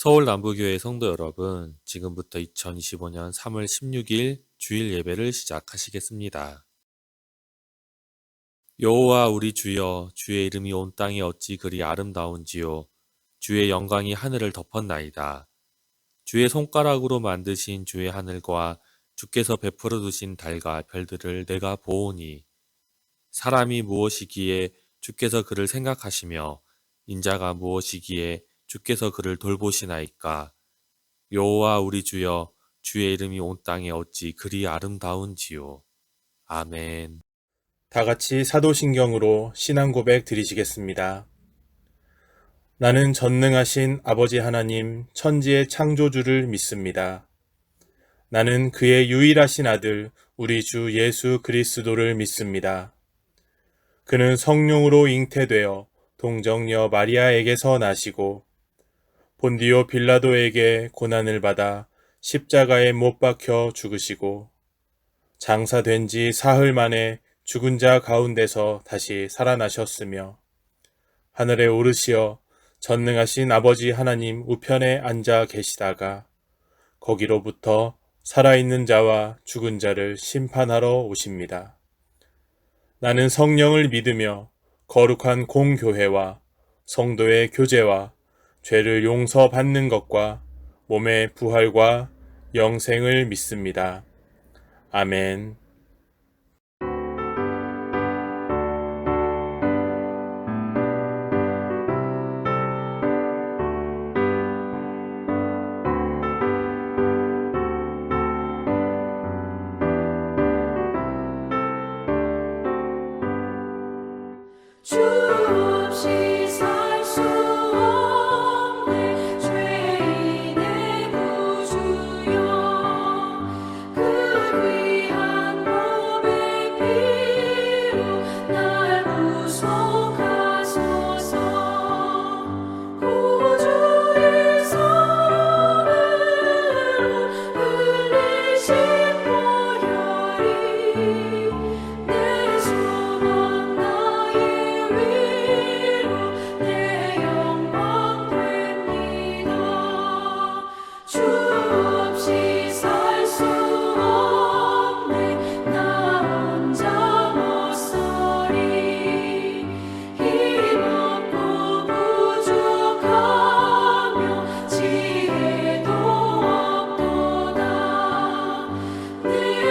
서울 남부교회 성도 여러분, 지금부터 2025년 3월 16일 주일 예배를 시작하시겠습니다. 여호와 우리 주여, 주의 이름이 온 땅에 어찌 그리 아름다운지요. 주의 영광이 하늘을 덮었나이다. 주의 손가락으로 만드신 주의 하늘과 주께서 베풀어 두신 달과 별들을 내가 보오니, 사람이 무엇이기에 주께서 그를 생각하시며 인자가 무엇이기에 주께서 그를 돌보시나이까. 여호와 우리 주여, 주의 이름이 온 땅에 어찌 그리 아름다운지요. 아멘. 다 같이 사도신경으로 신앙 고백 드리시겠습니다. 나는 전능하신 아버지 하나님 천지의 창조주를 믿습니다. 나는 그의 유일하신 아들 우리 주 예수 그리스도를 믿습니다. 그는 성령으로 잉태되어 동정녀 마리아에게서 나시고 본디오 빌라도에게 고난을 받아 십자가에 못 박혀 죽으시고 장사된 지 사흘 만에 죽은 자 가운데서 다시 살아나셨으며 하늘에 오르시어 전능하신 아버지 하나님 우편에 앉아 계시다가 거기로부터 살아있는 자와 죽은 자를 심판하러 오십니다. 나는 성령을 믿으며 거룩한 공교회와 성도의 교제와 죄를 용서받는 것과 몸의 부활과 영생을 믿습니다. 아멘. 주 없이 살 수 없네 죄인의 구주여 그 귀한 몸의 피로 날 구속하소서 구주의 손으로 흘리신 보혈이 내 소망 나의 위로 내 영광 됩니다. 주 없이 살 수 없네 나 혼자 못 서리 힘없고 부족하며 지혜도 없도다 내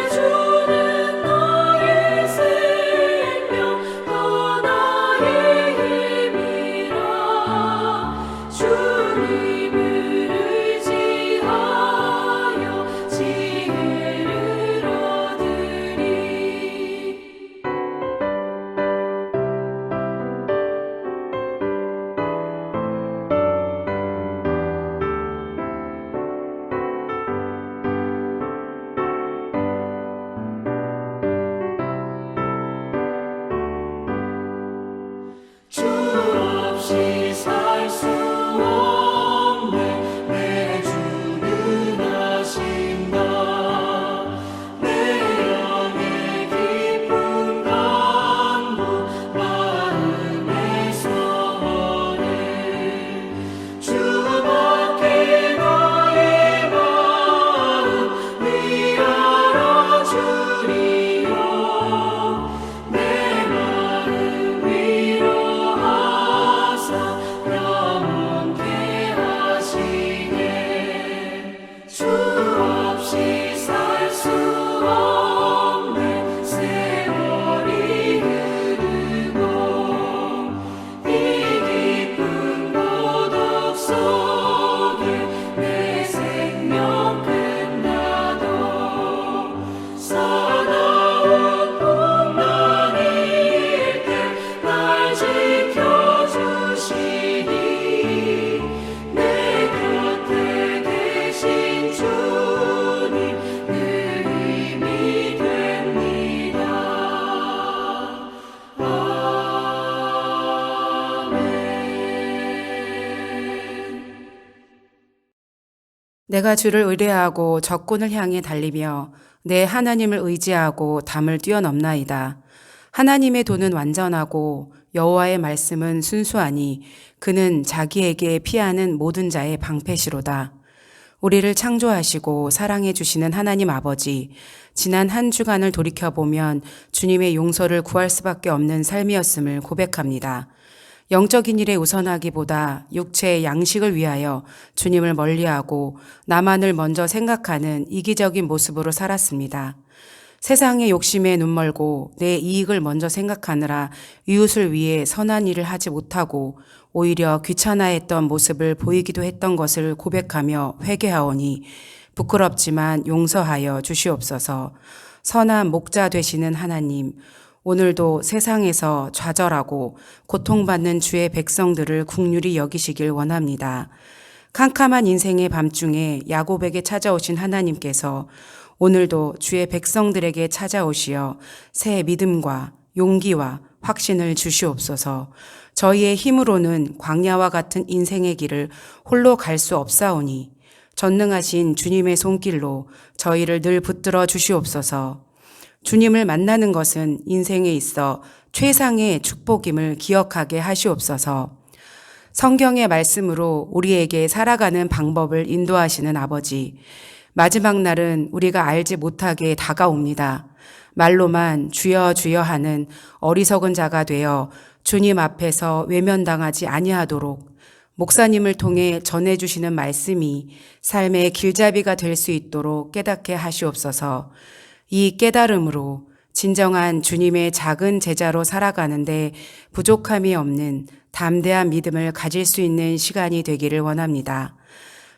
주는 나의 생명 또 나의 힘이라 주님을 의지하여 지혜를 얻으리. 주 없이 살 수 없네 내 주는 하신다 내 영의 깊은 간구 마음의 소원을 주밖에 나의 마음 위하여 주리요 내 마음 위로하사 영원케 하시네 주 없이 살 수 없네 세월이 흐르고 이 깊은 고독 속에 내 생명 끝나도 사나운 풍랑일 때 날 지켜주시니 내 곁에 계신 주님 늘 힘이 됩니다. 아멘. 내가 주를 의뢰하고 적군을 향해 달리며 내 하나님을 의지하고 담을 뛰어넘나이다. 하나님의 도는 완전하고 여호와의 말씀은 순수하니 그는 자기에게 피하는 모든 자의 방패시로다. 우리를 창조하시고 사랑해 주시는 하나님 아버지, 지난 한 주간을 돌이켜보면 주님의 용서를 구할 수밖에 없는 삶이었음을 고백합니다. 영적인 일에 우선하기보다 육체의 양식을 위하여 주님을 멀리하고 나만을 먼저 생각하는 이기적인 모습으로 살았습니다. 세상의 욕심에 눈멀고 내 이익을 먼저 생각하느라 이웃을 위해 선한 일을 하지 못하고 오히려 귀찮아했던 모습을 보이기도 했던 것을 고백하며 회개하오니 부끄럽지만 용서하여 주시옵소서. 선한 목자 되시는 하나님, 오늘도 세상에서 좌절하고 고통받는 주의 백성들을 긍휼히 여기시길 원합니다. 캄캄한 인생의 밤중에 야곱에게 찾아오신 하나님께서 오늘도 주의 백성들에게 찾아오시어 새 믿음과 용기와 확신을 주시옵소서. 저희의 힘으로는 광야와 같은 인생의 길을 홀로 갈 수 없사오니 전능하신 주님의 손길로 저희를 늘 붙들어 주시옵소서. 주님을 만나는 것은 인생에 있어 최상의 축복임을 기억하게 하시옵소서. 성경의 말씀으로 우리에게 살아가는 방법을 인도하시는 아버지, 마지막 날은 우리가 알지 못하게 다가옵니다. 말로만 주여 주여 하는 어리석은 자가 되어 주님 앞에서 외면당하지 아니하도록 목사님을 통해 전해주시는 말씀이 삶의 길잡이가 될 수 있도록 깨닫게 하시옵소서. 이 깨달음으로 진정한 주님의 작은 제자로 살아가는데 부족함이 없는 담대한 믿음을 가질 수 있는 시간이 되기를 원합니다.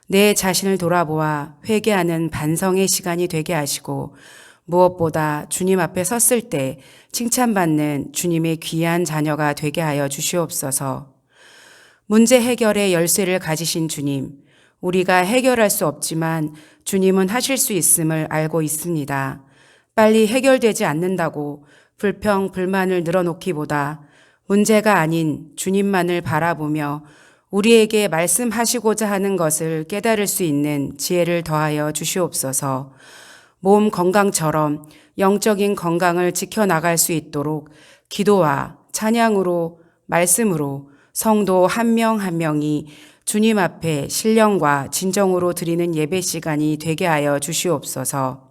내 자신을 돌아보아 회개하는 반성의 시간이 되게 하시고 무엇보다 주님 앞에 섰을 때 칭찬받는 주님의 귀한 자녀가 되게 하여 주시옵소서. 문제 해결의 열쇠를 가지신 주님, 우리가 해결할 수 없지만 주님은 하실 수 있음을 알고 있습니다. 빨리 해결되지 않는다고 불평, 불만을 늘어놓기보다 문제가 아닌 주님만을 바라보며 우리에게 말씀하시고자 하는 것을 깨달을 수 있는 지혜를 더하여 주시옵소서. 몸 건강처럼 영적인 건강을 지켜나갈 수 있도록 기도와 찬양으로 말씀으로 성도 한 명 한 명이 주님 앞에 신령과 진정으로 드리는 예배 시간이 되게 하여 주시옵소서.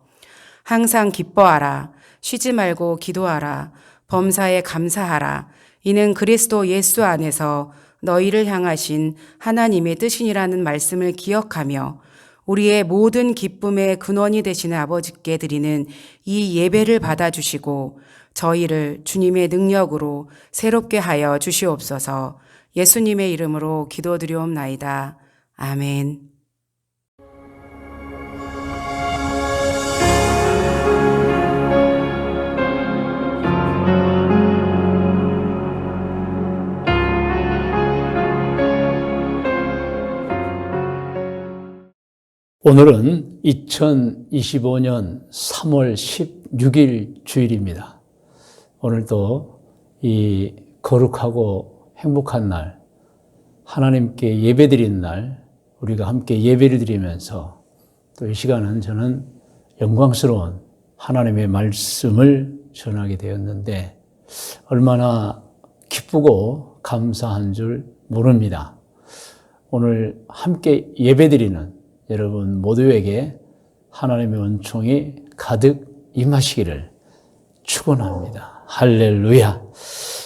항상 기뻐하라. 쉬지 말고 기도하라. 범사에 감사하라. 이는 그리스도 예수 안에서 너희를 향하신 하나님의 뜻이니라는 말씀을 기억하며 우리의 모든 기쁨의 근원이 되시는 아버지께 드리는 이 예배를 받아주시고 저희를 주님의 능력으로 새롭게 하여 주시옵소서. 예수님의 이름으로 기도드리옵나이다. 아멘. 오늘은 2025년 3월 16일 주일입니다. 오늘도 이 거룩하고 행복한 날, 하나님께 예배드리는 날, 우리가 함께 예배를 드리면서 또 이 시간은 저는 영광스러운 하나님의 말씀을 전하게 되었는데 얼마나 기쁘고 감사한 줄 모릅니다. 오늘 함께 예배드리는 여러분 모두에게 하나님의 은총이 가득 임하시기를 축원합니다. 할렐루야.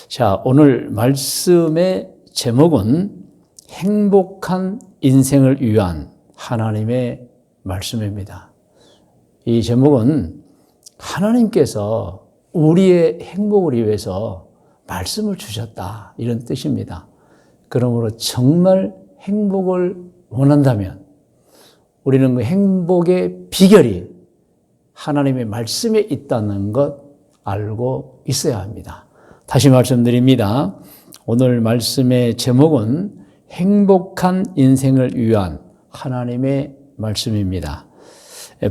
자, 오늘 말씀의 제목은 행복한 인생을 위한 하나님의 말씀입니다. 이 제목은 하나님께서 우리의 행복을 위해서 말씀을 주셨다, 이런 뜻입니다. 그러므로 정말 행복을 원한다면 우리는 그 행복의 비결이 하나님의 말씀에 있다는 것 알고 있어야 합니다. 다시 말씀드립니다. 오늘 말씀의 제목은 행복한 인생을 위한 하나님의 말씀입니다.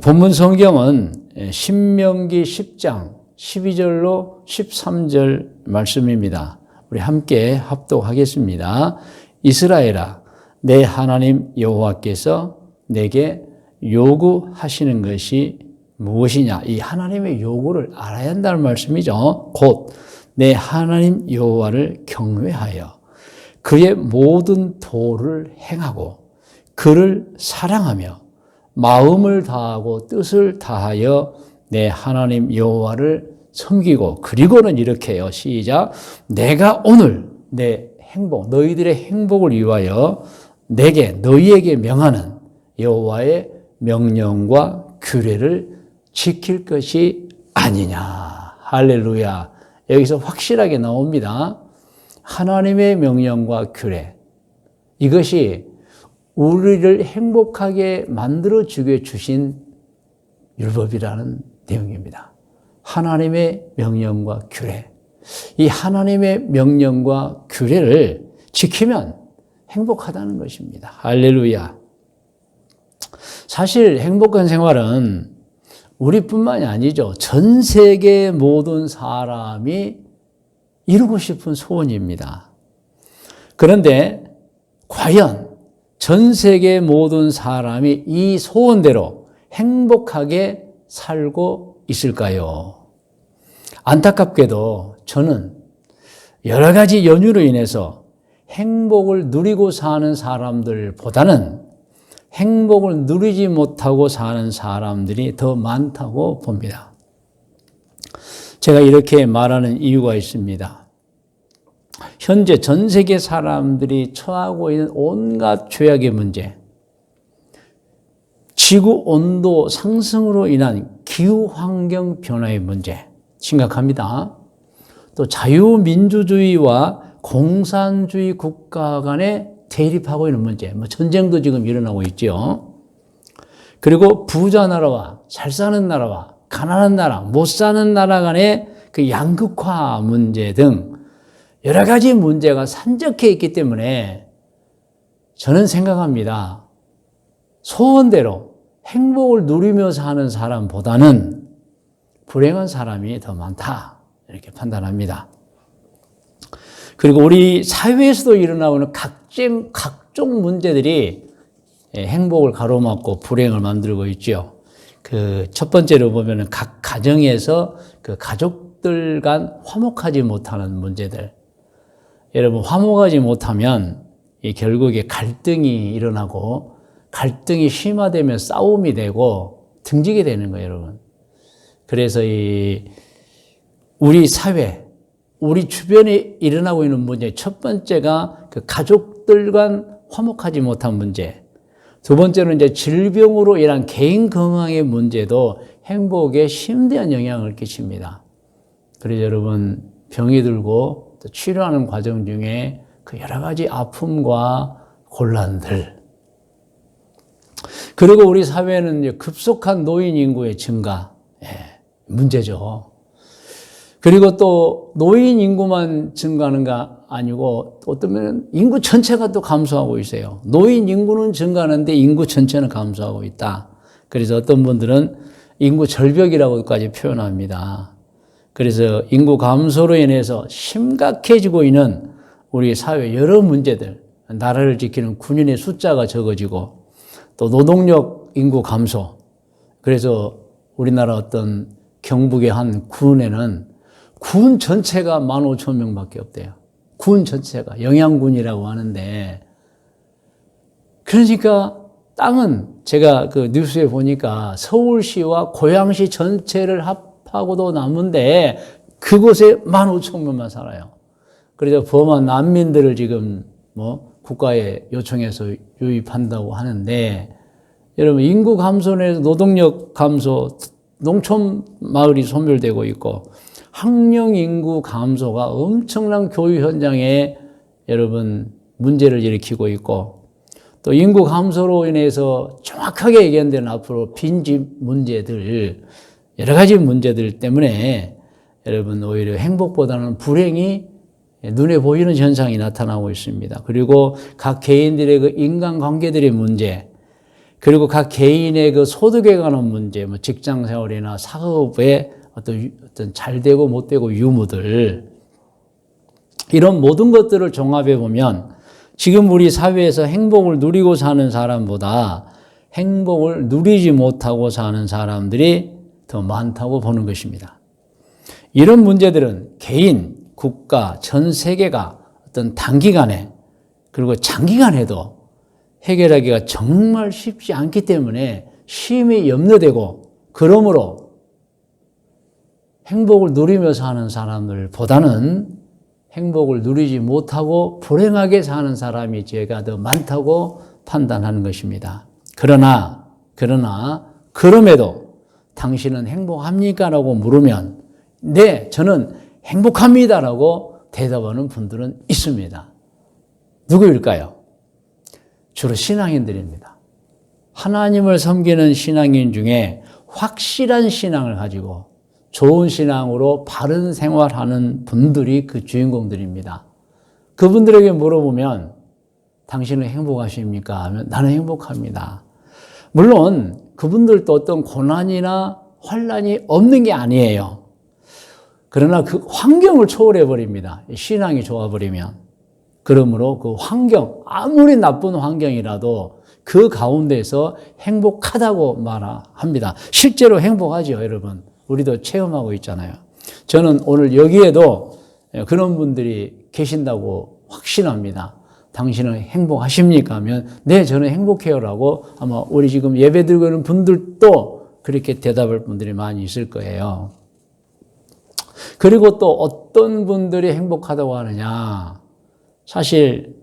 본문 성경은 신명기 10장 12절로 13절 말씀입니다. 우리 함께 합독하겠습니다. 이스라엘아, 내 하나님 여호와께서 내게 요구하시는 것이 무엇이냐? 이 하나님의 요구를 알아야 한다는 말씀이죠. 곧 내 하나님 여호와를 경외하여 그의 모든 도를 행하고 그를 사랑하며 마음을 다하고 뜻을 다하여 내 하나님 여호와를 섬기고 그리고는 이렇게 해요. 시작. 내가 오늘 내 행복, 너희들의 행복을 위하여 내게 너희에게 명하는 여호와의 명령과 규례를 지킬 것이 아니냐. 할렐루야. 여기서 확실하게 나옵니다. 하나님의 명령과 규례. 이것이 우리를 행복하게 만들어주게 주신 율법이라는 내용입니다. 하나님의 명령과 규례. 이 하나님의 명령과 규례를 지키면 행복하다는 것입니다. 할렐루야. 사실 행복한 생활은 우리뿐만이 아니죠. 전 세계 모든 사람이 이루고 싶은 소원입니다. 그런데 과연 전 세계 모든 사람이 이 소원대로 행복하게 살고 있을까요? 안타깝게도 저는 여러 가지 연유로 인해서 행복을 누리고 사는 사람들보다는 행복을 누리지 못하고 사는 사람들이 더 많다고 봅니다. 제가 이렇게 말하는 이유가 있습니다. 현재 전 세계 사람들이 처하고 있는 온갖 죄악의 문제, 지구 온도 상승으로 인한 기후 환경 변화의 문제 심각합니다. 또 자유민주주의와 공산주의 국가 간에 대립하고 있는 문제, 전쟁도 지금 일어나고 있죠. 그리고 부자 나라와 잘 사는 나라와 가난한 나라, 못 사는 나라 간의 그 양극화 문제 등 여러 가지 문제가 산적해 있기 때문에 저는 생각합니다. 소원대로 행복을 누리며 사는 사람보다는 불행한 사람이 더 많다. 이렇게 판단합니다. 그리고 우리 사회에서도 일어나오는 각종 문제들이 행복을 가로막고 불행을 만들고 있죠. 그 첫 번째로 보면은 각 가정에서 그 가족들 간 화목하지 못하는 문제들. 여러분, 화목하지 못하면 결국에 갈등이 일어나고 갈등이 심화되면 싸움이 되고 등지게 되는 거예요, 여러분. 그래서 우리 사회, 우리 주변에 일어나고 있는 문제, 첫 번째가 그 가족들 간 화목하지 못한 문제. 두 번째는 이제 질병으로 인한 개인 건강의 문제도 행복에 심대한 영향을 끼칩니다. 그래서 여러분, 병이 들고 또 치료하는 과정 중에 그 여러 가지 아픔과 곤란들. 그리고 우리 사회는 이제 급속한 노인 인구의 증가, 문제죠. 그리고 또 노인 인구만 증가하는가 아니고 어떤 면은 인구 전체가 또 감소하고 있어요. 노인 인구는 증가하는데 인구 전체는 감소하고 있다. 그래서 어떤 분들은 인구 절벽이라고까지 표현합니다. 그래서 인구 감소로 인해서 심각해지고 있는 우리 사회 여러 문제들, 나라를 지키는 군인의 숫자가 적어지고 또 노동력 인구 감소. 그래서 우리나라 어떤 경북의 한 군에는 군 전체가 15,000명밖에 없대요. 군 전체가 영양군이라고 하는데, 그러니까 땅은 제가 그 뉴스에 보니까 서울시와 고양시 전체를 합하고도 남은데 그곳에 15,000명만 살아요. 그래서 범한 난민들을 지금 국가에 요청해서 유입한다고 하는데, 여러분, 인구 감소 내에서 노동력 감소, 농촌 마을이 소멸되고 있고, 학령 인구 감소가 엄청난 교육 현장에 여러분 문제를 일으키고 있고, 또 인구 감소로 인해서 정확하게 얘기한다면 앞으로 빈집 문제들, 여러 가지 문제들 때문에 여러분 오히려 행복보다는 불행이 눈에 보이는 현상이 나타나고 있습니다. 그리고 각 개인들의 그 인간관계들의 문제, 그리고 각 개인의 그 소득에 관한 문제, 직장 생활이나 사업의 어떤 잘 되고 못 되고 유무들, 이런 모든 것들을 종합해 보면 지금 우리 사회에서 행복을 누리고 사는 사람보다 행복을 누리지 못하고 사는 사람들이 더 많다고 보는 것입니다. 이런 문제들은 개인, 국가, 전 세계가 어떤 단기간에 그리고 장기간에도 해결하기가 정말 쉽지 않기 때문에 심히 염려되고, 그러므로 행복을 누리며 사는 사람들보다는 행복을 누리지 못하고 불행하게 사는 사람이 죄가 더 많다고 판단하는 것입니다. 그럼에도 당신은 행복합니까? 라고 물으면 네, 저는 행복합니다. 라고 대답하는 분들은 있습니다. 누구일까요? 주로 신앙인들입니다. 하나님을 섬기는 신앙인 중에 확실한 신앙을 가지고 좋은 신앙으로 바른 생활하는 분들이 그 주인공들입니다. 그분들에게 물어보면 당신은 행복하십니까? 하면 나는 행복합니다. 물론 그분들도 어떤 고난이나 환난이 없는 게 아니에요. 그러나 그 환경을 초월해 버립니다. 신앙이 좋아버리면. 그러므로 그 환경, 아무리 나쁜 환경이라도 그 가운데서 행복하다고 말합니다. 실제로 행복하죠, 여러분. 우리도 체험하고 있잖아요. 저는 오늘 여기에도 그런 분들이 계신다고 확신합니다. 당신은 행복하십니까? 하면 네, 저는 행복해요 라고 아마 우리 지금 예배 드리고 있는 분들도 그렇게 대답할 분들이 많이 있을 거예요. 그리고 또 어떤 분들이 행복하다고 하느냐. 사실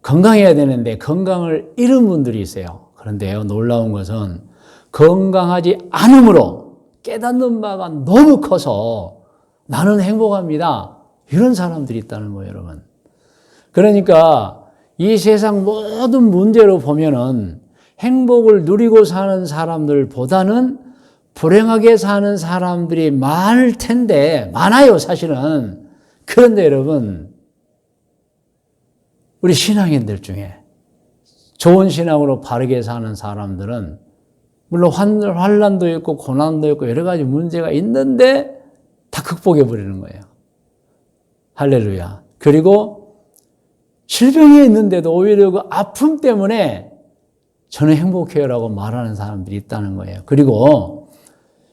건강해야 되는데 건강을 잃은 분들이 있어요. 그런데요, 놀라운 것은 건강하지 않으므로 깨닫는 바가 너무 커서 나는 행복합니다. 이런 사람들이 있다는 거예요, 여러분. 그러니까 이 세상 모든 문제로 보면은 행복을 누리고 사는 사람들보다는 불행하게 사는 사람들이 많을 텐데, 많아요, 사실은. 그런데 여러분, 우리 신앙인들 중에 좋은 신앙으로 바르게 사는 사람들은 물론 환난도 있고 고난도 있고 여러 가지 문제가 있는데 다 극복해 버리는 거예요. 할렐루야. 그리고 질병이 있는데도 오히려 그 아픔 때문에 저는 행복해요 라고 말하는 사람들이 있다는 거예요. 그리고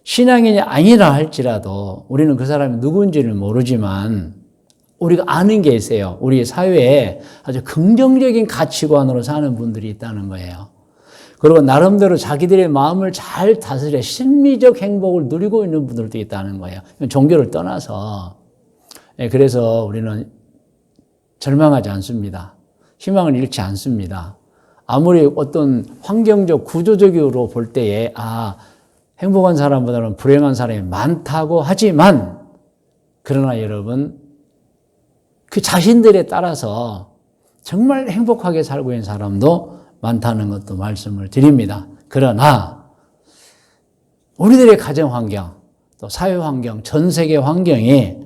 신앙인이 아니라 할지라도 우리는 그 사람이 누군지를 모르지만 우리가 아는 게 있어요. 우리 사회에 아주 긍정적인 가치관으로 사는 분들이 있다는 거예요. 그리고 나름대로 자기들의 마음을 잘 다스려 심리적 행복을 누리고 있는 분들도 있다는 거예요. 종교를 떠나서. 그래서 우리는 절망하지 않습니다. 희망을 잃지 않습니다. 아무리 어떤 환경적, 구조적으로 볼 때에 행복한 사람보다는 불행한 사람이 많다고 하지만, 그러나 여러분, 그 자신들에 따라서 정말 행복하게 살고 있는 사람도 많다는 것도 말씀을 드립니다. 그러나 우리들의 가정 환경, 또 사회 환경, 전 세계 환경이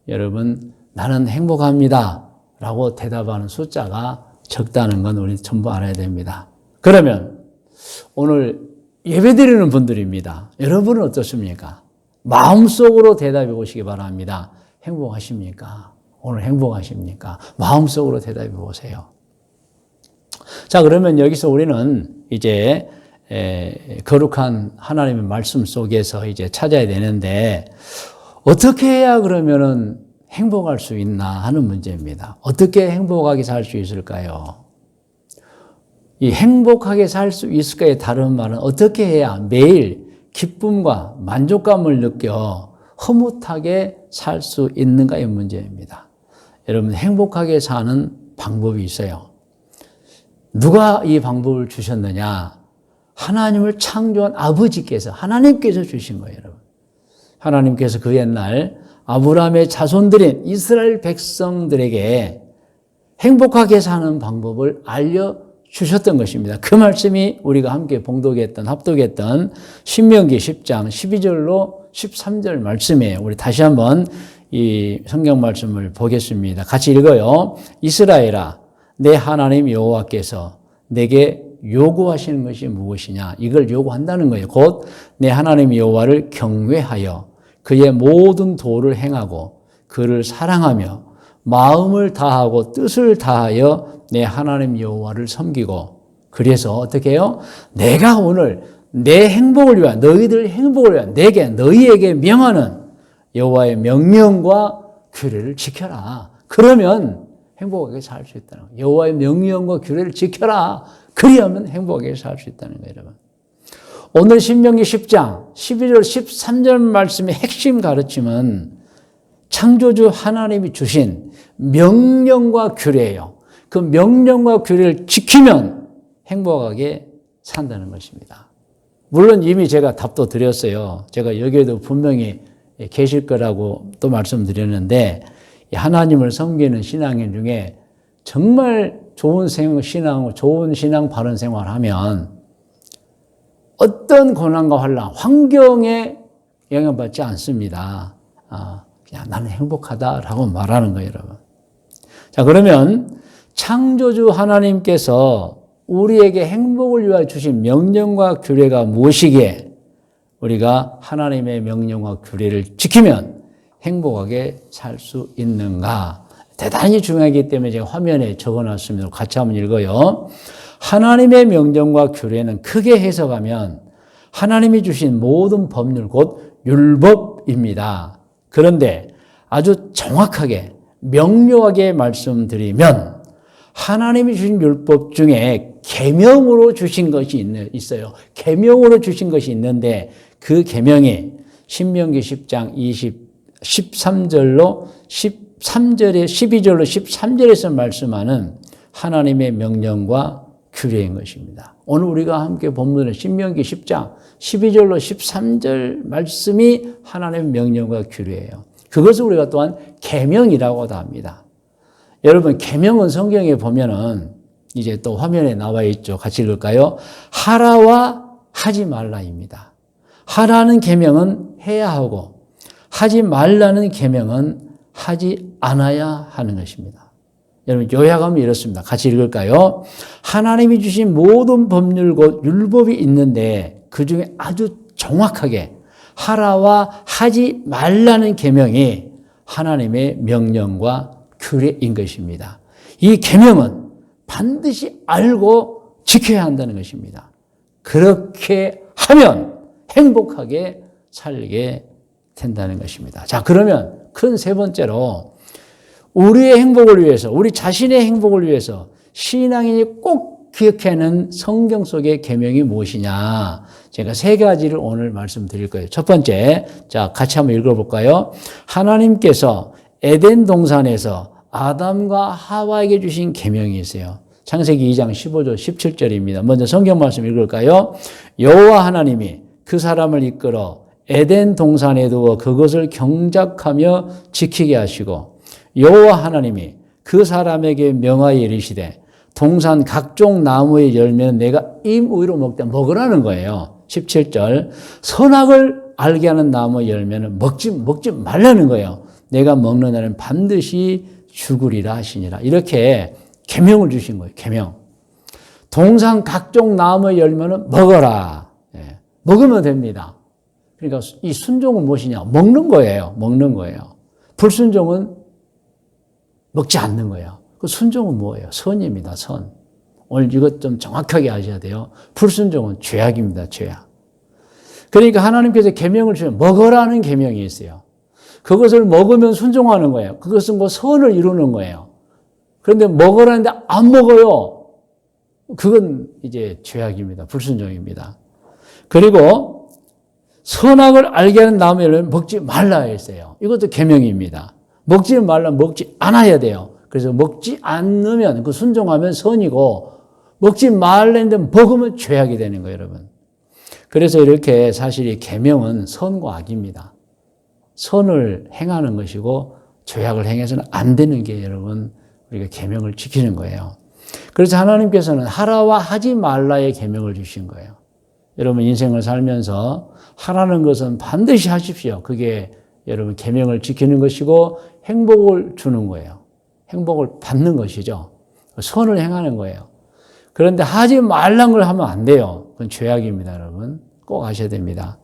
여러분 나는 행복합니다 라고 대답하는 숫자가 적다는 건 우리 전부 알아야 됩니다. 그러면 오늘 예배드리는 분들입니다. 여러분은 어떻습니까? 마음속으로 대답해 보시기 바랍니다. 행복하십니까? 오늘 행복하십니까? 마음속으로 대답해 보세요. 자, 그러면 여기서 우리는 이제 거룩한 하나님의 말씀 속에서 이제 찾아야 되는데, 어떻게 해야 그러면은 행복할 수 있나 하는 문제입니다. 어떻게 행복하게 살 수 있을까요? 이 행복하게 살 수 있을까의 다른 말은 어떻게 해야 매일 기쁨과 만족감을 느껴 흐뭇하게 살 수 있는가의 문제입니다. 여러분, 행복하게 사는 방법이 있어요. 누가 이 방법을 주셨느냐? 하나님을 창조한 아버지께서, 하나님께서 주신 거예요, 여러분. 하나님께서 그 옛날 아브라함의 자손들인 이스라엘 백성들에게 행복하게 사는 방법을 알려주셨던 것입니다. 그 말씀이 우리가 함께 합독했던 신명기 10장 12절로 13절 말씀이에요. 우리 다시 한번 이 성경 말씀을 보겠습니다. 같이 읽어요. 이스라엘아, 내 하나님 여호와께서 내게 요구하시는 것이 무엇이냐? 이걸 요구한다는 거예요. 곧 내 하나님 여호와를 경외하여 그의 모든 도를 행하고 그를 사랑하며 마음을 다하고 뜻을 다하여 내 하나님 여호와를 섬기고, 그래서 어떻게 해요? 내가 오늘 내 행복을 위한, 너희들 행복을 위한 너희에게 명하는 여호와의 명령과 규례를 지켜라. 그러면 행복하게 살 수 있다는 거예요. 여호와의 명령과 규례를 지켜라. 그리하면 행복하게 살 수 있다는 거예요, 여러분. 오늘 신명기 10장 12절 13절 말씀의 핵심 가르침은 창조주 하나님이 주신 명령과 규례예요. 그 명령과 규례를 지키면 행복하게 산다는 것입니다. 물론 이미 제가 답도 드렸어요. 제가 여기에도 분명히 계실 거라고 또 말씀드렸는데 하나님을 섬기는 신앙인 중에 정말 좋은 신앙, 좋은 신앙 바른 생활하면 어떤 고난과 환난, 환경에 영향받지 않습니다. 그냥 나는 행복하다라고 말하는 거예요, 여러분. 자, 그러면 창조주 하나님께서 우리에게 행복을 위하여 주신 명령과 규례가 무엇이기에 우리가 하나님의 명령과 규례를 지키면 행복하게 살 수 있는가? 대단히 중요하기 때문에 제가 화면에 적어놨습니다. 같이 한번 읽어요. 하나님의 명령과 규례는 크게 해석하면 하나님이 주신 모든 법률 곧 율법입니다. 그런데 아주 정확하게 명료하게 말씀드리면 하나님이 주신 율법 중에 계명으로 주신 것이 있어요. 계명으로 주신 것이 있는데 그 계명이 신명기 10장 13절로 13절에 12절로 13절에서 말씀하는 하나님의 명령과 규례인 것입니다. 오늘 우리가 함께 본문의 신명기 10장 12절로 13절 말씀이 하나님의 명령과 규례예요. 그것을 우리가 또한 계명이라고도 합니다. 여러분, 계명은 성경에 보면은 이제 또 화면에 나와 있죠. 같이 읽을까요? 하라와 하지 말라입니다. 하라는 계명은 해야 하고 하지 말라는 계명은 하지 않아야 하는 것입니다. 여러분, 요약하면 이렇습니다. 같이 읽을까요? 하나님이 주신 모든 법률 곧 율법이 있는데 그중에 아주 정확하게 하라와 하지 말라는 계명이 하나님의 명령과 규례인 것입니다. 이 계명은 반드시 알고 지켜야 한다는 것입니다. 그렇게 하면 행복하게 살게 된다는 것입니다. 자, 그러면 큰 세 번째로 우리의 행복을 위해서, 우리 자신의 행복을 위해서 신앙인이 꼭 기억해야 하는 성경 속의 계명이 무엇이냐? 제가 세 가지를 오늘 말씀드릴 거예요. 첫 번째, 자, 같이 한번 읽어볼까요? 하나님께서 에덴 동산에서 아담과 하와에게 주신 계명이 있어요. 창세기 2장 15절 17절입니다. 먼저 성경 말씀 읽을까요? 여호와 하나님이 그 사람을 이끌어 에덴 동산에 두어 그것을 경작하며 지키게 하시고 여호와 하나님이 그 사람에게 명하여 이르시되 동산 각종 나무의 열매는 내가 임의로 먹으라는 거예요. 17절 선악을 알게 하는 나무 열매는 먹지 말라는 거예요. 내가 먹는 날은 반드시 죽으리라 하시니라. 이렇게 계명을 주신 거예요. 계명. 동산 각종 나무의 열매는 먹어라. 예. 먹으면 됩니다. 그러니까 이 순종은 무엇이냐? 먹는 거예요. 먹는 거예요. 불순종은 먹지 않는 거예요. 그 순종은 뭐예요? 선입니다. 선. 오늘 이것 좀 정확하게 아셔야 돼요. 불순종은 죄악입니다. 죄악. 그러니까 하나님께서 계명을 주면 먹으라는 계명이 있어요. 그것을 먹으면 순종하는 거예요. 그것은 뭐 선을 이루는 거예요. 그런데 먹으라는데 안 먹어요. 그건 이제 죄악입니다. 불순종입니다. 그리고 선악을 알게 하는 나무의 열매는 먹지 말라 했어요. 이것도 계명입니다. 먹지 말라, 먹지 않아야 돼요. 그래서 먹지 않으면, 그 순종하면 선이고, 먹지 말라는데 먹으면 죄악이 되는 거예요, 여러분. 그래서 이렇게 사실 이 계명은 선과 악입니다. 선을 행하는 것이고, 죄악을 행해서는 안 되는 게 여러분, 우리가 계명을 지키는 거예요. 그래서 하나님께서는 하라와 하지 말라의 계명을 주신 거예요. 여러분 인생을 살면서 하라는 것은 반드시 하십시오. 그게 여러분 계명을 지키는 것이고 행복을 주는 거예요. 행복을 받는 것이죠. 선을 행하는 거예요. 그런데 하지 말란 걸 하면 안 돼요. 그건 죄악입니다, 여러분. 꼭 아셔야 됩니다.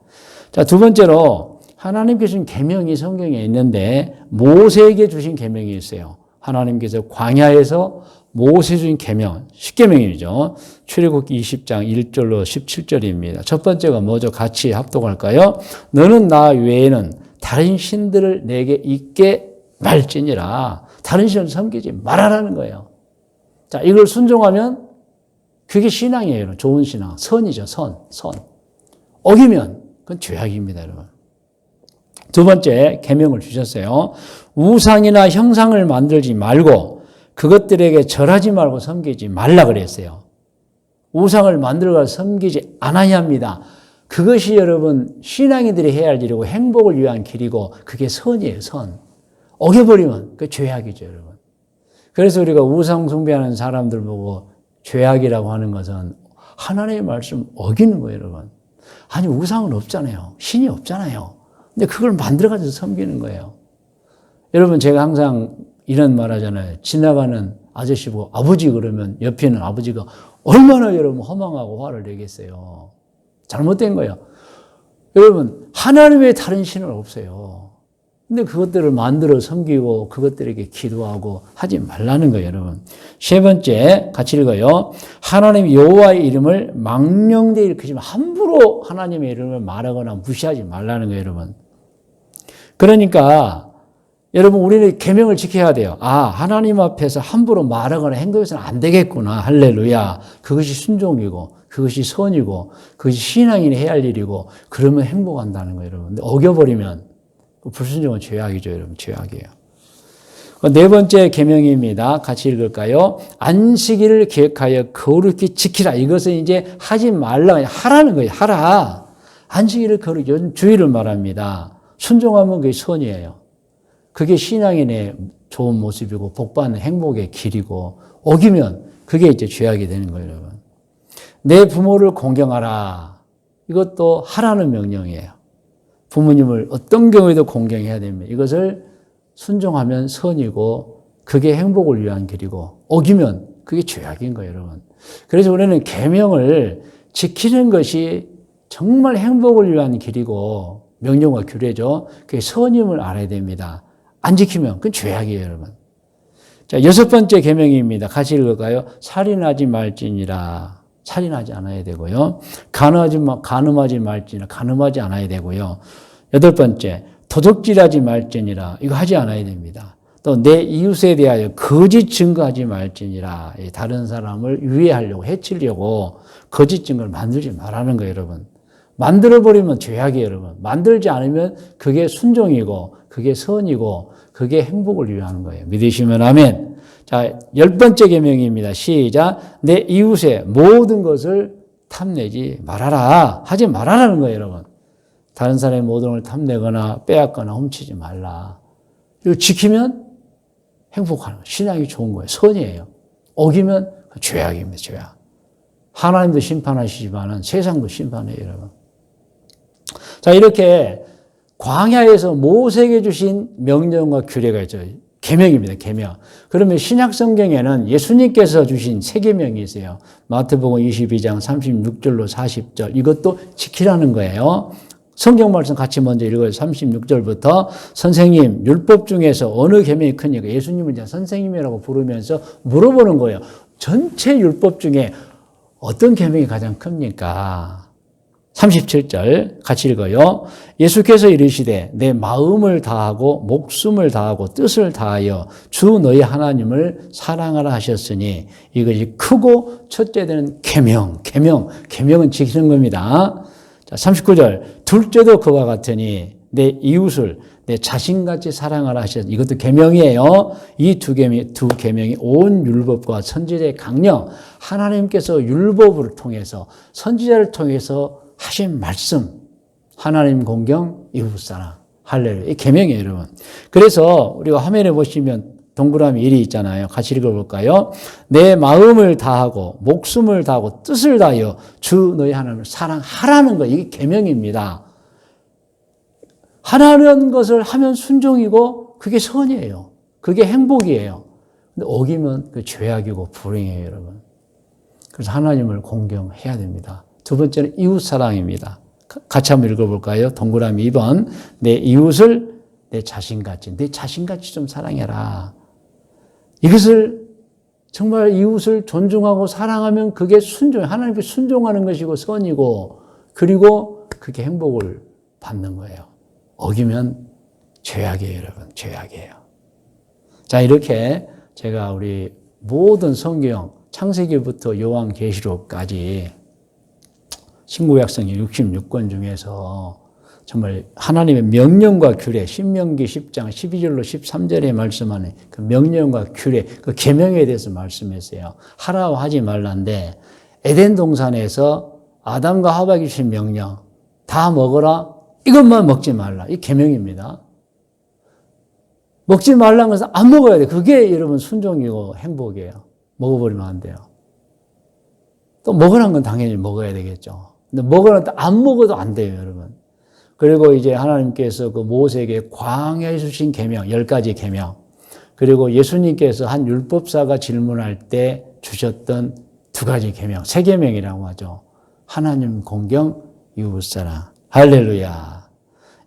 자, 두 번째로 하나님께서 주신 계명이 성경에 있는데 모세에게 주신 계명이 있어요. 하나님께서 광야에서 모세 주신 계명, 10계명이죠. 출애굽기 20장 1절로 17절입니다. 첫 번째가 뭐죠? 같이 합독할까요? 너는 나 외에는 다른 신들을 내게 있게 말지니라. 다른 신을 섬기지 말아라는 거예요. 자, 이걸 순종하면 그게 신앙이에요. 좋은 신앙. 선이죠. 선. 어기면 그건 죄악입니다, 여러분. 두 번째 계명을 주셨어요. 우상이나 형상을 만들지 말고 그것들에게 절하지 말고 섬기지 말라 그랬어요. 우상을 만들어 섬기지 않아야 합니다. 그것이 여러분 신앙인들이 해야 할 일이고 행복을 위한 길이고 그게 선이에요. 선. 어겨버리면 그 죄악이죠, 여러분. 그래서 우리가 우상 숭배하는 사람들 보고 죄악이라고 하는 것은 하나님의 말씀 어기는 거예요, 여러분. 아니 우상은 없잖아요. 신이 없잖아요. 근데 그걸 만들어가지고 섬기는 거예요. 여러분 제가 항상 이런 말 하잖아요. 지나가는 아저씨 보고 아버지 그러면 옆에 있는 아버지가 얼마나 여러분 허망하고 화를 내겠어요. 잘못된 거예요. 여러분 하나님 외에 다른 신은 없어요. 근데 그것들을 만들어 섬기고 그것들에게 기도하고 하지 말라는 거예요, 여러분. 세 번째 같이 읽어요. 하나님 여호와의 이름을 망령되이 일컫지 마. 함부로 하나님의 이름을 말하거나 무시하지 말라는 거예요, 여러분. 그러니까 여러분 우리는 계명을 지켜야 돼요. 아, 하나님 앞에서 함부로 말하거나 행동해서는 안 되겠구나. 할렐루야. 그것이 순종이고 그것이 선이고 그것이 신앙인이 해야 할 일이고 그러면 행복한다는 거예요, 여러분. 근데 어겨버리면 불순종은 죄악이죠, 여러분. 죄악이에요. 네 번째 계명입니다. 같이 읽을까요? 안식일을 기억하여 거룩히 지키라. 이것은 이제 하지 말라. 하라는 거예요. 하라. 안식일을 거룩히 주의를 말합니다. 순종하면 그게 선이에요. 그게 신앙인의 좋은 모습이고 복받는 행복의 길이고 어기면 그게 이제 죄악이 되는 거예요, 여러분. 내 부모를 공경하라. 이것도 하라는 명령이에요. 부모님을 어떤 경우에도 공경해야 됩니다. 이것을 순종하면 선이고 그게 행복을 위한 길이고 어기면 그게 죄악인 거예요, 여러분. 그래서 우리는 계명을 지키는 것이 정말 행복을 위한 길이고 명령과 규례죠. 그게 선임을 알아야 됩니다. 안 지키면 그건 죄악이에요, 여러분. 자, 여섯 번째 계명입니다. 같이 읽을까요? 살인하지 말지니라. 살인하지 않아야 되고요. 간음하지 말지니라. 간음하지 않아야 되고요. 여덟 번째, 도적질하지 말지니라. 이거 하지 않아야 됩니다. 또 내 이웃에 대하여 거짓 증거하지 말지니라. 다른 사람을 유해하려고 해치려고 거짓 증거를 만들지 말라는 거예요, 여러분. 만들어버리면 죄악이에요, 여러분. 만들지 않으면 그게 순종이고 그게 선이고 그게 행복을 위하는 거예요. 믿으시면 아멘. 자, 열 번째 계명입니다. 시작. 내 이웃의 모든 것을 탐내지 말아라. 하지 말아라는 거예요, 여러분. 다른 사람의 모든 걸 탐내거나 빼앗거나 훔치지 말라. 이거 지키면 행복하는 거예요. 신앙이 좋은 거예요. 선이에요. 어기면 죄악입니다. 죄악. 하나님도 심판하시지만 세상도 심판해요, 여러분. 자, 이렇게 광야에서 모세에게 주신 명령과 규례가 있죠. 계명입니다. 계명. 그러면 신약 성경에는 예수님께서 주신 세 계명이 있어요. 마태복음 22장 36절로 40절. 이것도 지키라는 거예요. 성경 말씀 같이 먼저 읽어요. 36절부터 선생님 율법 중에서 어느 계명이 크니까 예수님을 이제 선생님이라고 부르면서 물어보는 거예요. 전체 율법 중에 어떤 계명이 가장 큽니까? 37절 같이 읽어요. 예수께서 이르시되 내 마음을 다하고 목숨을 다하고 뜻을 다하여 주 너희 하나님을 사랑하라 하셨으니 이것이 크고 첫째 되는 계명은 지키는 겁니다. 자, 39절 둘째도 그와 같으니 내 이웃을 내 자신같이 사랑하라 하셨으니 이것도 계명이에요. 이 두 계명이 온 율법과 선지자의 강령, 하나님께서 율법을 통해서 선지자를 통해서 하신 말씀, 하나님 공경, 이웃 사랑, 할렐루야. 이 계명이에요, 여러분. 그래서 우리가 화면에 보시면 동그라미 1이 있잖아요. 같이 읽어볼까요? 내 마음을 다하고 목숨을 다하고 뜻을 다하여 주 너희 하나님을 사랑하라는 거, 이게 계명입니다. 하라는 것을 하면 순종이고 그게 선이에요. 그게 행복이에요. 근데 어기면 그 죄악이고 불행이에요, 여러분. 그래서 하나님을 공경해야 됩니다. 두 번째는 이웃 사랑입니다. 같이 한번 읽어볼까요? 동그라미 2번. 내 이웃을 내 자신같이 좀 사랑해라. 이것을 정말 이웃을 존중하고 사랑하면 그게 하나님께 순종하는 것이고 선이고 그리고 그게 행복을 받는 거예요. 어기면 죄악이에요, 여러분. 죄악이에요. 자, 이렇게 제가 우리 모든 성경, 창세기부터 요한계시록까지 신구약성경 66권 중에서 정말 하나님의 명령과 규례, 신명기 10장 12절로 13절에 말씀하는 그 명령과 규례, 그 계명에 대해서 말씀했어요. 하라고 하지 말라인데 에덴 동산에서 아담과 하박이 주신 명령, 다 먹어라, 이것만 먹지 말라. 이 계명입니다. 먹지 말라는 것은 안 먹어야 돼. 그게 여러분 순종이고 행복이에요. 먹어버리면 안 돼요. 또 먹으라는 건 당연히 먹어야 되겠죠. 근데 먹으라는 안 먹어도 안 돼요, 여러분. 그리고 이제 하나님께서 그 모세에게 광야에 주신 계명, 10가지 계명, 그리고 예수님께서 한 율법사가 질문할 때 주셨던 2가지 계명, 3계명이라고 하죠. 하나님 공경, 이웃사랑. 할렐루야.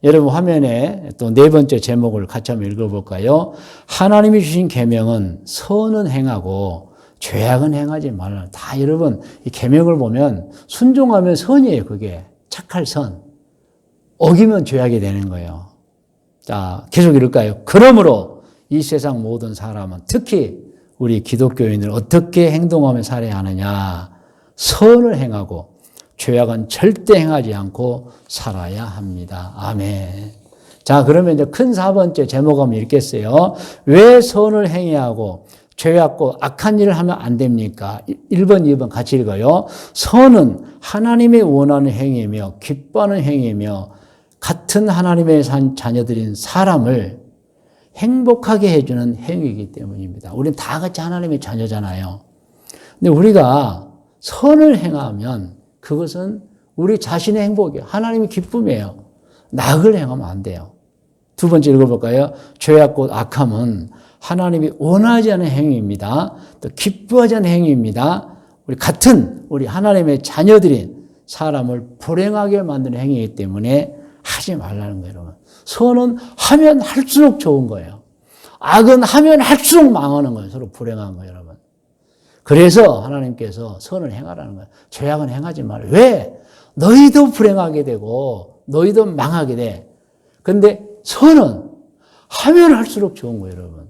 여러분 화면에 또 4번째 제목을 같이 한번 읽어볼까요? 하나님이 주신 계명은 선은 행하고 죄악은 행하지 말라. 다 여러분 이 계명을 보면 순종하면 선이에요. 그게 착할 선. 어기면 죄악이 되는 거예요. 자, 계속 읽을까요? 그러므로 이 세상 모든 사람은 특히 우리 기독교인을 어떻게 행동하며 살아야 하느냐? 선을 행하고 죄악은 절대 행하지 않고 살아야 합니다. 아멘. 자, 그러면 이제 큰 4번째 제목 한번 읽겠어요. 왜 선을 행해야 하고 죄악고 악한 일을 하면 안 됩니까? 1번, 2번 같이 읽어요. 선은 하나님의 원하는 행위이며 기뻐하는 행위이며 같은 하나님의 자녀들인 사람을 행복하게 해주는 행위이기 때문입니다. 우리는 다 같이 하나님의 자녀잖아요. 근데 우리가 선을 행하면 그것은 우리 자신의 행복이에요. 하나님의 기쁨이에요. 낙을 행하면 안 돼요. 2번째 읽어볼까요? 죄악고 악함은 하나님이 원하지 않은 행위입니다. 또 기뻐하지 않은 행위입니다. 우리 하나님의 자녀들인 사람을 불행하게 만드는 행위이기 때문에 하지 말라는 거예요, 여러분. 선은 하면 할수록 좋은 거예요. 악은 하면 할수록 망하는 거예요. 서로 불행한 거예요, 여러분. 그래서 하나님께서 선을 행하라는 거예요. 죄악은 행하지 말라. 왜? 너희도 불행하게 되고 너희도 망하게 돼. 근데 선은 하면 할수록 좋은 거예요, 여러분.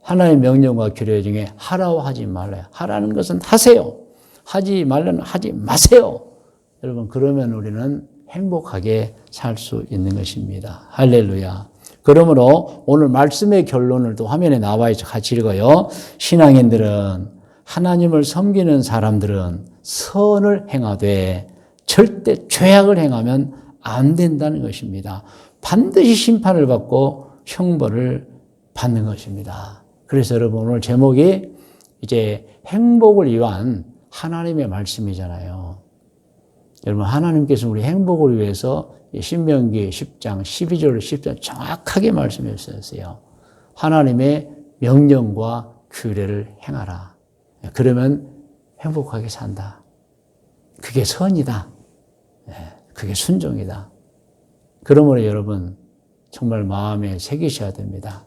하나님의 명령과 규례 중에 하라고 하지 말라요. 하라는 것은 하세요. 하지 말라는 하지 마세요. 여러분, 그러면 우리는 행복하게 살 수 있는 것입니다. 할렐루야. 그러므로 오늘 말씀의 결론을 또 화면에 나와 있죠. 같이 읽어요. 신앙인들은 하나님을 섬기는 사람들은 선을 행하되 절대 죄악을 행하면 안 된다는 것입니다. 반드시 심판을 받고 형벌을 받는 것입니다. 그래서 여러분 오늘 제목이 이제 행복을 위한 하나님의 말씀이잖아요. 여러분 하나님께서 우리 행복을 위해서 신명기 10장 12절 10절 정확하게 말씀해 주셨어요. 하나님의 명령과 규례를 행하라. 그러면 행복하게 산다. 그게 선이다. 그게 순종이다. 그러므로 여러분 정말 마음에 새기셔야 됩니다.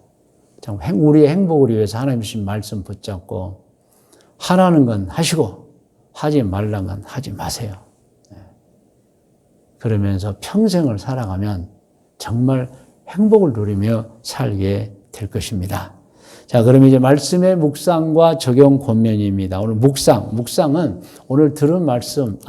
우리의 행복을 위해서 하나님 주신 말씀 붙잡고 하라는 건 하시고 하지 말라는 건 하지 마세요. 그러면서 평생을 살아가면 정말 행복을 누리며 살게 될 것입니다. 자, 그럼 이제 말씀의 묵상과 적용 권면입니다. 오늘 묵상은 오늘 들은 말씀,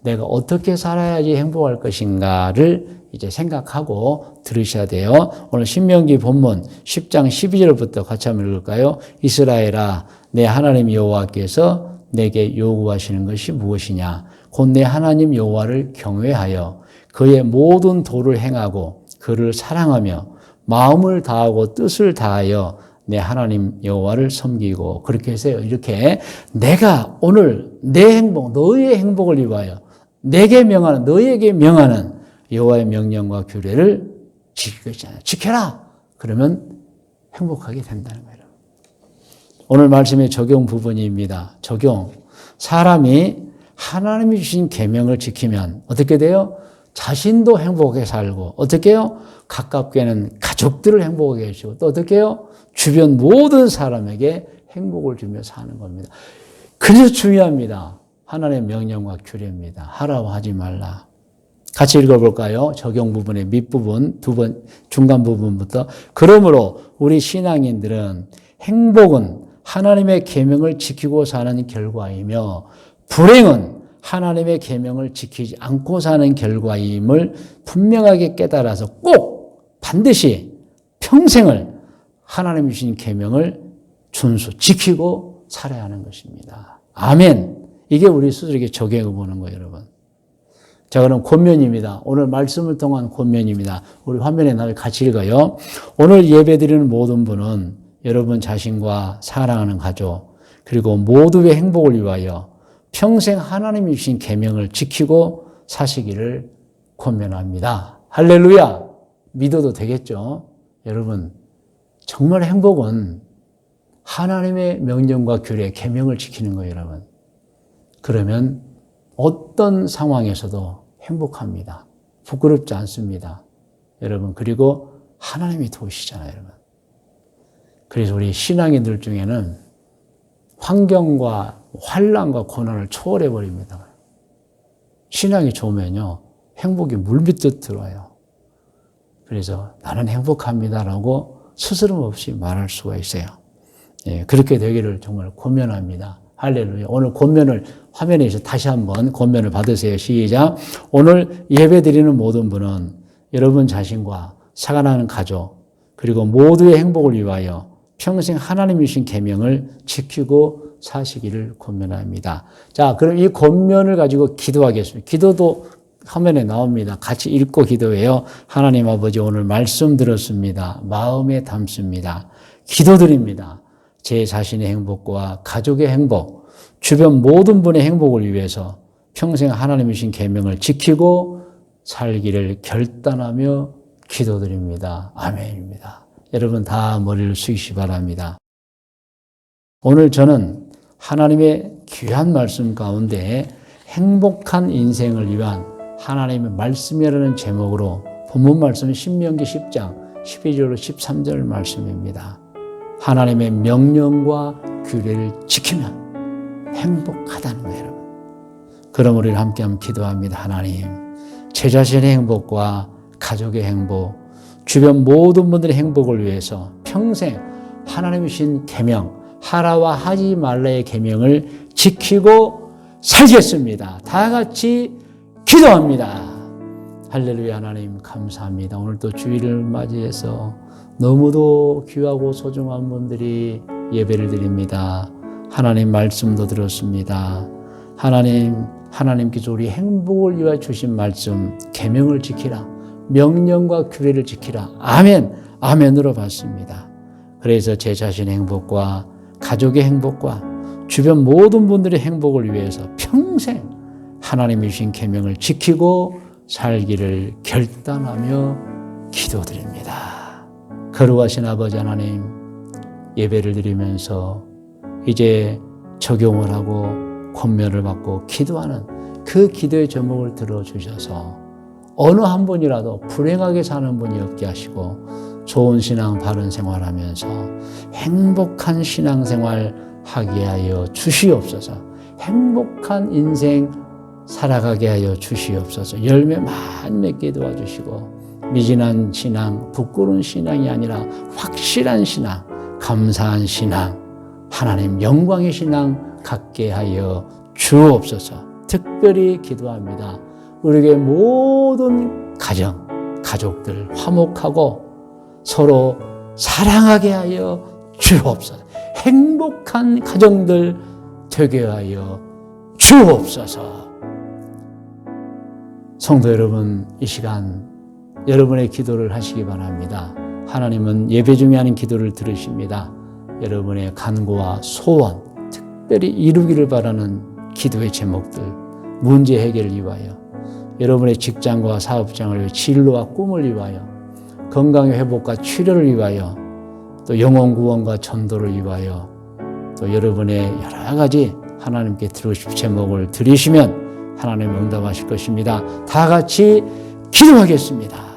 내가 어떻게 살아야지 행복할 것인가를 이제 생각하고 들으셔야 돼요. 오늘 신명기 본문 10장 12절부터 같이 한번 읽을까요? 이스라엘아, 내 하나님 여호와께서 내게 요구하시는 것이 무엇이냐? 곧 내 하나님 여호와를 경외하여 그의 모든 도를 행하고 그를 사랑하며 마음을 다하고 뜻을 다하여 내 하나님 여호와를 섬기고 그렇게 해서 이렇게 내가 오늘 내 행복, 너희의 행복을 위하여 내게 명하는 너희에게 명하는 여호와의 명령과 규례를 지켜라. 그러면 행복하게 된다는 거예요. 오늘 말씀의 적용 부분입니다. 적용. 사람이 하나님이 주신 계명을 지키면 어떻게 돼요? 자신도 행복하게 살고 어떻게 해요? 가깝게는 가족들을 행복하게 해주시고 또 어떻게 해요? 주변 모든 사람에게 행복을 주며 사는 겁니다. 그래서 중요합니다. 하나님의 명령과 규례입니다. 하라고 하지 말라. 같이 읽어볼까요? 적용 부분의 밑부분, 중간 부분부터. 그러므로 우리 신앙인들은 행복은 하나님의 계명을 지키고 사는 결과이며 불행은 하나님의 계명을 지키지 않고 사는 결과임을 분명하게 깨달아서 꼭 반드시 평생을 하나님이 주신 계명을 지키고 살아야 하는 것입니다. 아멘. 이게 우리 스스로에게 적용해 보는 거예요, 여러분. 자, 그럼 권면입니다. 오늘 말씀을 통한 권면입니다. 우리 화면에 나와 같이 읽어요. 오늘 예배드리는 모든 분은 여러분 자신과 사랑하는 가족, 그리고 모두의 행복을 위하여 평생 하나님이 주신 계명을 지키고 사시기를 권면합니다. 할렐루야! 믿어도 되겠죠? 여러분, 정말 행복은 하나님의 명령과 규례, 계명을 지키는 거예요, 여러분. 그러면 어떤 상황에서도 행복합니다. 부끄럽지 않습니다. 여러분, 그리고 하나님이 도우시잖아요, 여러분. 그래서 우리 신앙인들 중에는 환경과 환난과 고난을 초월해 버립니다. 신앙이 좋으면요, 행복이 물밀듯 들어와요. 그래서 나는 행복합니다라고 스스럼 없이 말할 수가 있어요. 예, 그렇게 되기를 정말 권면합니다. 할렐루야. 오늘 권면을 화면에서 다시 한번 권면을 받으세요. 시작. 오늘 예배 드리는 모든 분은 여러분 자신과 사랑하는 가족, 그리고 모두의 행복을 위하여 평생 하나님이 주신 계명을 지키고 사시기를 권면합니다. 자, 그럼 이 권면을 가지고 기도하겠습니다. 기도도 화면에 나옵니다. 같이 읽고 기도해요. 하나님 아버지, 오늘 말씀 들었습니다. 마음에 담습니다. 기도드립니다. 제 자신의 행복과 가족의 행복, 주변 모든 분의 행복을 위해서 평생 하나님이 주신 계명을 지키고 살기를 결단하며 기도드립니다. 아멘입니다. 여러분 다 머리를 숙이시 바랍니다. 오늘 저는 하나님의 귀한 말씀 가운데 행복한 인생을 위한 하나님의 말씀이라는 제목으로 본문 말씀은 신명기 10장 12절로 13절 말씀입니다. 하나님의 명령과 규례를 지키면 행복하다는 거예요, 여러분. 그럼 우리를 함께 한번 기도합니다. 하나님, 제 자신의 행복과 가족의 행복, 주변 모든 분들의 행복을 위해서 평생 하나님이 주신 계명, 하라와 하지 말라의 계명을 지키고 살겠습니다. 다 같이 기도합니다. 할렐루야. 하나님 감사합니다. 오늘 또 주일을 맞이해서 너무도 귀하고 소중한 분들이 예배를 드립니다. 하나님 말씀도 들었습니다. 하나님께서 우리 행복을 위하여 주신 말씀, 계명을 지키라, 명령과 규례를 지키라. 아멘, 아멘으로 받습니다. 그래서 제 자신의 행복과 가족의 행복과 주변 모든 분들의 행복을 위해서 평생 하나님이 주신 계명을 지키고 살기를 결단하며 기도드립니다. 거룩하신 아버지 하나님, 예배를 드리면서 이제 적용을 하고 권면을 받고 기도하는 그 기도의 제목을 들어주셔서 어느 한 분이라도 불행하게 사는 분이 없게 하시고 좋은 신앙 바른 생활하면서 행복한 신앙생활 하게 하여 주시옵소서. 행복한 인생 살아가게 하여 주시옵소서. 열매 많이 맺게 도와주시고 미진한 신앙, 부끄러운 신앙이 아니라 확실한 신앙, 감사한 신앙, 하나님 영광의 신앙 갖게 하여 주옵소서. 특별히 기도합니다. 우리에게 모든 가족들 화목하고 서로 사랑하게 하여 주옵소서. 행복한 가정들 되게 하여 주옵소서. 성도 여러분, 이 시간 여러분의 기도를 하시기 바랍니다. 하나님은 예배 중에 하는 기도를 들으십니다. 여러분의 간구와 소원, 특별히 이루기를 바라는 기도의 제목들, 문제 해결을 위하여, 여러분의 직장과 사업장을 위해 진로와 꿈을 위하여, 건강의 회복과 치료를 위하여, 또 영혼 구원과 전도를 위하여, 또 여러분의 여러 가지 하나님께 드리고 싶은 제목을 드리시면 하나님 응답하실 것입니다. 다 같이 기도하겠습니다.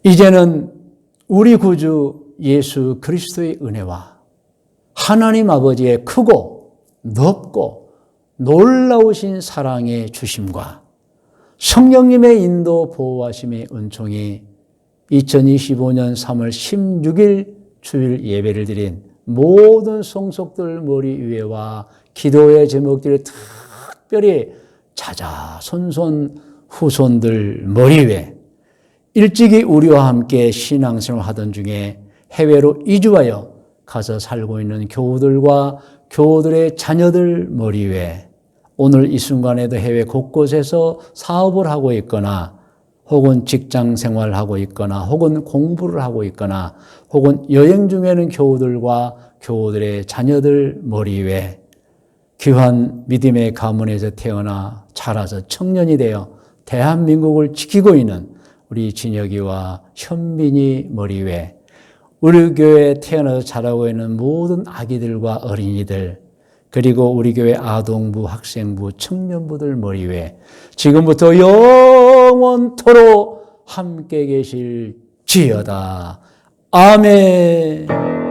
이제는 우리 구주 예수 그리스도의 은혜와 하나님 아버지의 크고 넓고 놀라우신 사랑의 주심과 성령님의 인도 보호하심의 은총이 2025년 3월 16일 주일 예배를 드린 모든 성속들 머리 위에와 기도의 제목들을 특별히 자자손손 후손들 머리 위에 일찍이 우리와 함께 신앙생활 하던 중에 해외로 이주하여 가서 살고 있는 교우들과 교우들의 자녀들 머리 위에 오늘 이 순간에도 해외 곳곳에서 사업을 하고 있거나 혹은 직장 생활하고 있거나 혹은 공부를 하고 있거나 혹은 여행 중에는 교우들과 교우들의 자녀들 머리 위에 귀한 믿음의 가문에서 태어나 자라서 청년이 되어 대한민국을 지키고 있는 우리 진혁이와 현빈이 머리 위에 우리 교회에 태어나서 자라고 있는 모든 아기들과 어린이들 그리고 우리 교회 아동부, 학생부, 청년부들 머리 위에 지금부터 영원토록 함께 계실지어다. 아멘.